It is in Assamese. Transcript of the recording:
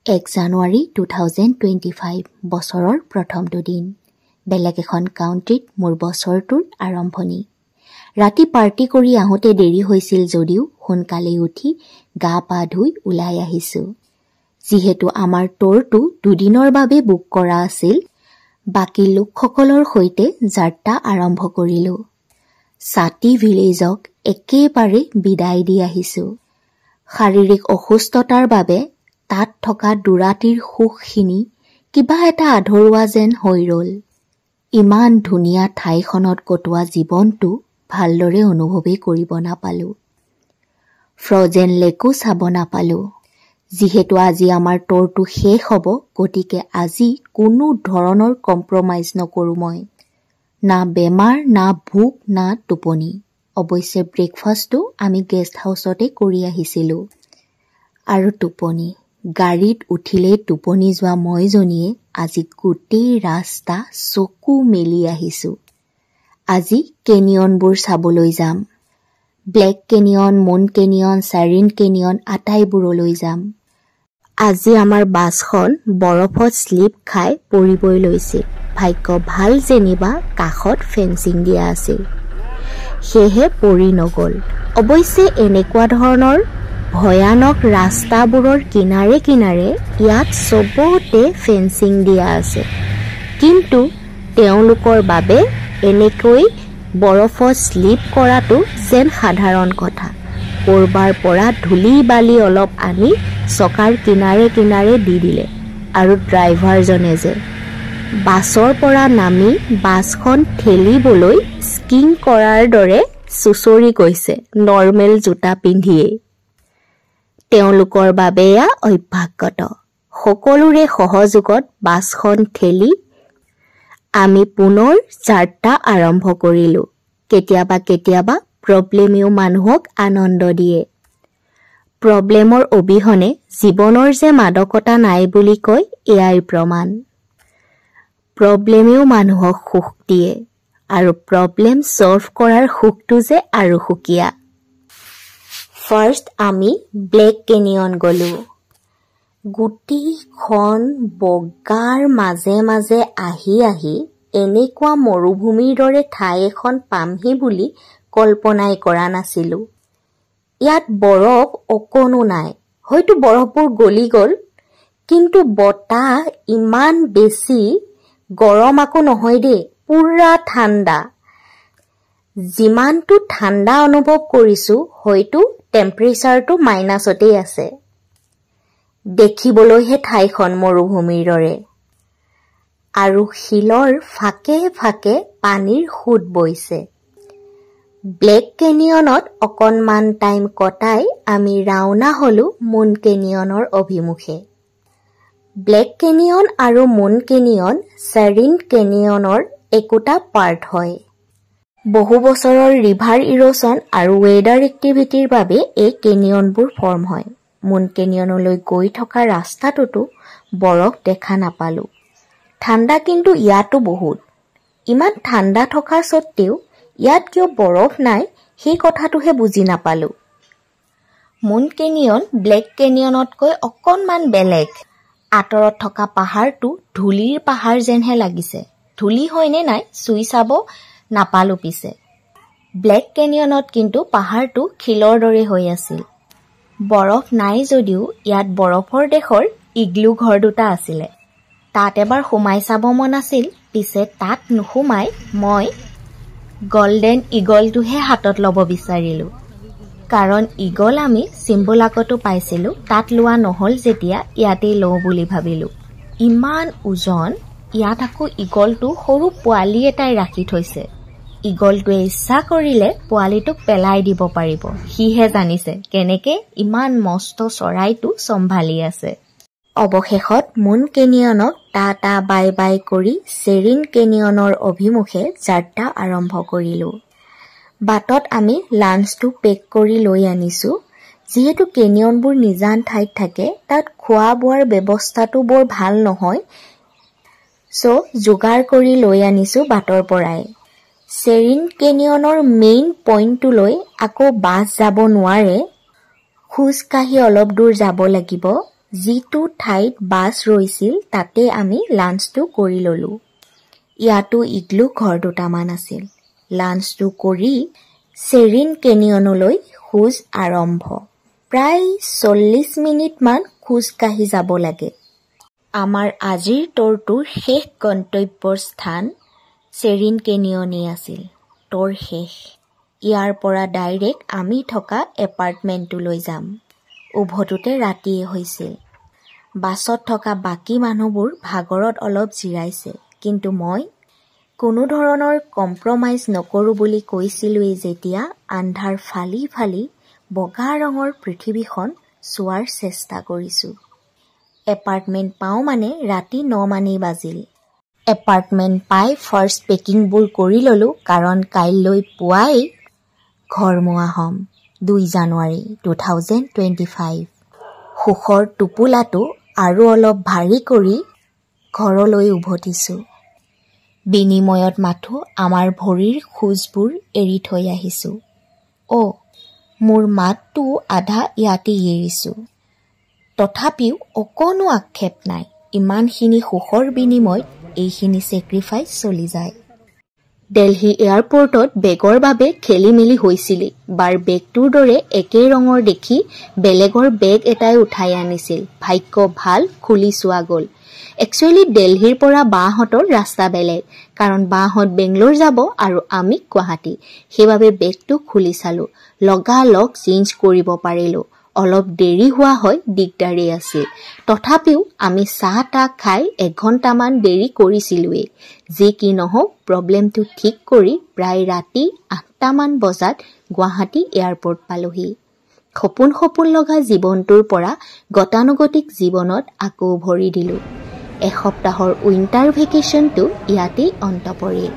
1 জানুৱাৰী 2025 বছৰৰ প্ৰথমটো দিন। বেলেগ এখন কাউণ্ট্ৰিত মোৰ বছৰটোৰ আৰম্ভণি। ৰাতি পাৰ্টি কৰি আহোঁতে দেৰি হৈছিল যদিও সোনকালে উঠি গা পা ধুই ওলাই আহিছোঁ। যিহেতু আমাৰ ট'ৰটো 2 দিনৰ বাবে বুক কৰা আছিল, বাকী লোকসকলৰ সৈতে যাত্ৰা আৰম্ভ কৰিলোঁ। ছাতি ভিলেজক একেবাৰে বিদায় দি আহিছোঁ। শাৰীৰিক অসুস্থতাৰ বাবে তাত থকা দুৰাতিৰ সুখখিনি কিবা এটা আধৰুৱা যেন হৈ ৰ'ল। ইমান ধুনীয়া ঠাইখনত কটোৱা জীৱনটো ভালদৰে অনুভৱেই কৰিব নাপালোঁ। ফ্ৰজেন লেকো চাব নাপালোঁ। যিহেতু আজি আমাৰ ট'ৰটো শেষ হ'ব, গতিকে আজি কোনো ধৰণৰ কম্প্ৰমাইজ নকৰোঁ মই। না বেমাৰ, না ভোক, না টোপনি। অৱশ্যে ব্ৰেকফাষ্টটো আমি গেষ্ট হাউচতে কৰি আহিছিলোঁ। আৰু টোপনি, গাড়ীত উঠিলেই টোপনি যোৱা মইজনীয়ে আজি গোটেই ৰাস্তা চকু মেলি আহিছোঁ। আজি কেনিয়নবোৰ চাবলৈ যাম। ব্লেক কেনিয়ন, মুন কেনিয়ন, চাৰিন কেনিয়ন আটাইবোৰলৈ যাম। আজি আমাৰ বাছখন বৰফত শ্লিপ খাই পৰিবই লৈছিল। ভাগ্য ভাল যেনিবা কাষত ফেন্সিং দিয়া আছিল, সেয়েহে পৰি নগ'ল। অৱশ্যে এনেকুৱা ধৰণৰ ভয়ানক ৰাস্তাবোৰৰ কিনাৰে কিনাৰে ইয়াত চবতে ফেন্সিং দিয়া আছে, কিন্তু তেওঁলোকৰ বাবে এনেকৈ বৰফত শ্লিপ কৰাটো যেন সাধাৰণ কথা। ক'ৰবাৰ পৰা ধূলি বালি অলপ আনি চকাৰ কিনাৰে কিনাৰে দি দিলে, আৰু ড্ৰাইভাৰজনে যে বাছৰ পৰা নামি বাছখন ঠেলিবলৈ স্কিং কৰাৰ দৰে চুচৰি গৈছে নৰ্মেল জোতা পিন্ধিয়েই। তেওঁলোকৰ বাবে এয়া অভ্যাসগত। সকলোৰে সহযোগত বাছখন ঠেলি আমি পুনৰ যাত্ৰা আৰম্ভ কৰিলোঁ। কেতিয়াবা কেতিয়াবা প্ৰব্লেমেও মানুহক আনন্দ দিয়ে। প্ৰব্লেমৰ অবিহনে জীৱনৰ যে মাদকতা নাই বুলি কয়, এয়াই প্ৰমাণ। প্ৰব্লেমেও মানুহক সুখ দিয়ে, আৰু প্ৰব্লেম ছল্ভ কৰাৰ সুখটো যে আৰু সুকীয়া। ফাৰ্ষ্ট আমি ব্লেক কেনিয়ন গ'লোঁ। গোটেইখন বগাৰ মাজে মাজে আহি আহি এনেকুৱা মৰুভূমিৰ দৰে ঠাই এখন পামহি বুলি কল্পনাই কৰা নাছিলোঁ। ইয়াত বৰফ অকণো নাই, হয়তো বৰফবোৰ গলি গ'ল, কিন্তু বতাহ ইমান বেছি গৰম আকৌ নহয় দেই, পুৰা ঠাণ্ডা। যিমানটো ঠাণ্ডা অনুভৱ কৰিছোঁ, হয়তো টেম্পাৰেচাৰটো মাইনাছতেই আছে। দেখিবলৈহে ঠাইখন মৰুভূমিৰ দৰে, আৰু শিলৰ ফাকে ফাকে পানীৰ সোঁত বৈছে। ব্লেক কেনিয়নত অকণমান টাইম কটাই আমি ৰাওনা হ'লোঁ মুন কেনিয়নৰ অভিমুখে। ব্লেক কেনিয়ন আৰু মুন কেনিয়ন চাৰিন কেনিয়নৰ একোটা পাৰ্ট হয়। বহু বছৰৰ ৰিভাৰ ইৰোশ্যন আৰু ৱেডাৰ এক্টিভিটিৰ বাবে এই কেনিয়নবোৰ ফৰ্ম হয়। মুন কেনিয়নলৈ গৈ থকা ৰাস্তাটোতো বৰফ দেখা নাপালোঁ। ঠাণ্ডা কিন্তু ইয়াতো বহুত। ইমান ঠাণ্ডা থকাৰ স্বত্তেও ইয়াত কিয় বৰফ নাই সেই কথাটোহে বুজি নাপালোঁ। মুন কেনিয়ন ব্লেক কেনিয়নতকৈ অকণমান বেলেগ। আঁতৰত থকা পাহাৰটো ধূলিৰ পাহাৰ যেনহে লাগিছে। ধূলি হয়নে নাই চুই চাব নাপালোঁ পিছে। ব্লেক কেনিয়নত কিন্তু পাহাৰটো শিলৰ দৰে হৈ আছিল। বৰফ নাই যদিও ইয়াত বৰফৰ দেশৰ ইগলু ঘৰ দুটা আছিলে। তাত এবাৰ সোমাই চাব মন আছিল, পিছে তাত নোসোমাই মই গল্ডেন ইগলটোহে হাতত ল'ব বিচাৰিলোঁ। কাৰণ ইগল আমি চিম্বুলাকতো পাইছিলোঁ, তাত লোৱা নহ'ল যেতিয়া ইয়াতেই লওঁ বুলি ভাবিলোঁ। ইমান ওজন, ইয়াত আকৌ ইগলটো সৰু পোৱালি এটাই ৰাখি থৈছে। ইগলটোৱে ইচ্ছা কৰিলে পোৱালিটোক পেলাই দিব পাৰিব। সিহে জানিছে কেনেকে ইমান মস্ত চৰাইটো চম্ভালি আছে। অৱশেষত মুন কেনিয়নক টাটা বাই বাই কৰি চেৰিন কেনিয়নৰ অভিমুখে যাত্ৰা আৰম্ভ কৰিলোঁ। বাটত আমি লাঞ্চটো পেক কৰি লৈ আনিছোঁ। যিহেতু কেনিয়নবোৰ নিজান ঠাইত থাকে, তাত খোৱা বোৱাৰ ব্যৱস্থাটো বৰ ভাল নহয়, যোগাৰ কৰি লৈ আনিছোঁ বাটৰ পৰাই। চেৰিন কেনিয়নৰ মেইন পইণ্টটোলৈ আকৌ বাছ যাব নোৱাৰে, খোজকাঢ়ি অলপ দূৰ যাব লাগিব। যিটো ঠাইত বাছ ৰৈছিল তাতে আমি লাঞ্চটো কৰি ল'লোঁ। ইয়াতো ইগলু ঘৰ দুটামান আছিল। লাঞ্চটো কৰি চেৰিন কেনিয়নলৈ খোজ আৰম্ভ। প্ৰায় 40 মিনিটমান খোজ কাঢ়ি যাব লাগে। আমাৰ আজিৰ ট্যুৰটোৰ শেষ গন্তব্যৰ স্থান চেৰিন কেনিয়নেই আছিল। ট্যুৰ শেষ। ইয়াৰ পৰা ডাইৰেক্ট আমি থকা এপাৰ্টমেণ্টটোলৈ যাম। উভতোতে ৰাতিয়ে হৈছিল। বাছত থকা বাকী মানুহবোৰ ভাগৰত অলপ জিৰাইছে, কিন্তু মই কোনো ধৰণৰ কম্প্ৰমাইজ নকৰোঁ বুলি কৈছিলোৱেই যেতিয়া আন্ধাৰ ফালি ফালি বগা ৰঙৰ পৃথিৱীখন চোৱাৰ চেষ্টা কৰিছোঁ। এপাৰ্টমেণ্ট পাওঁ মানে ৰাতি 9 মানেই বাজিল। এপাৰ্টমেণ্ট পাই ফাৰ্ষ্ট পেকিংবোৰ কৰি ল'লোঁ, কাৰণ কাইলৈ পুৱাই ঘৰমুৱা হ'ম। 2 জানুৱাৰী 2025। সুখৰ টোপোলাটো আৰু অলপ ভাৰী কৰি ঘৰলৈ উভতিছোঁ। বিনিময়ত মাথো আমাৰ ভৰিৰ খোজবোৰ এৰি থৈ আহিছোঁ। মোৰ মাতটো আধা ইয়াতেই এৰিছোঁ। তথাপিও অকণো আক্ষেপ নাই। ইমানখিনি সুখৰ বিনিময়ত এইখিনি ছেক্ৰিফাইচ চলি যায়। দিল্লী এয়াৰপৰ্টত বেগৰ বাবে খেলি মেলি হৈছিলেই। বাৰ বেগটোৰ দৰে একে ৰঙৰ দেখি বেলেগৰ বেগ এটাই উঠাই আনিছিল। ভাগ্য ভাল, খুলি চোৱা গ'ল। একচুৱেলি দিল্লীৰ পৰা বাহঁতৰ ৰাস্তা বেলেগ, কাৰণ বাহঁত বেংগলোৰ যাব আৰু আমি গুৱাহাটী। সেইবাবে বেগটো খুলি চালোঁ। লগালগ চেঞ্জ কৰিব পাৰিলোঁ। অলপ দেৰি হোৱা হয় দিগদাৰেই আছিল। তথাপিও আমি চাহ-তাহ খাই 1 ঘণ্টামান দেৰি কৰিছিলোৱেই। যি কি নহওক প্ৰব্লেমটো ঠিক কৰি প্ৰায় ৰাতি 8টামান বজাত গুৱাহাটী এয়াৰপৰ্ট পালোহি। সপোন লগা জীৱনটোৰ পৰা গতানুগতিক জীৱনত আকৌ ভৰি দিলোঁ। এসপ্তাহৰ উইণ্টাৰ ভেকেশ্যনটো ইয়াতেই অন্ত পৰিল।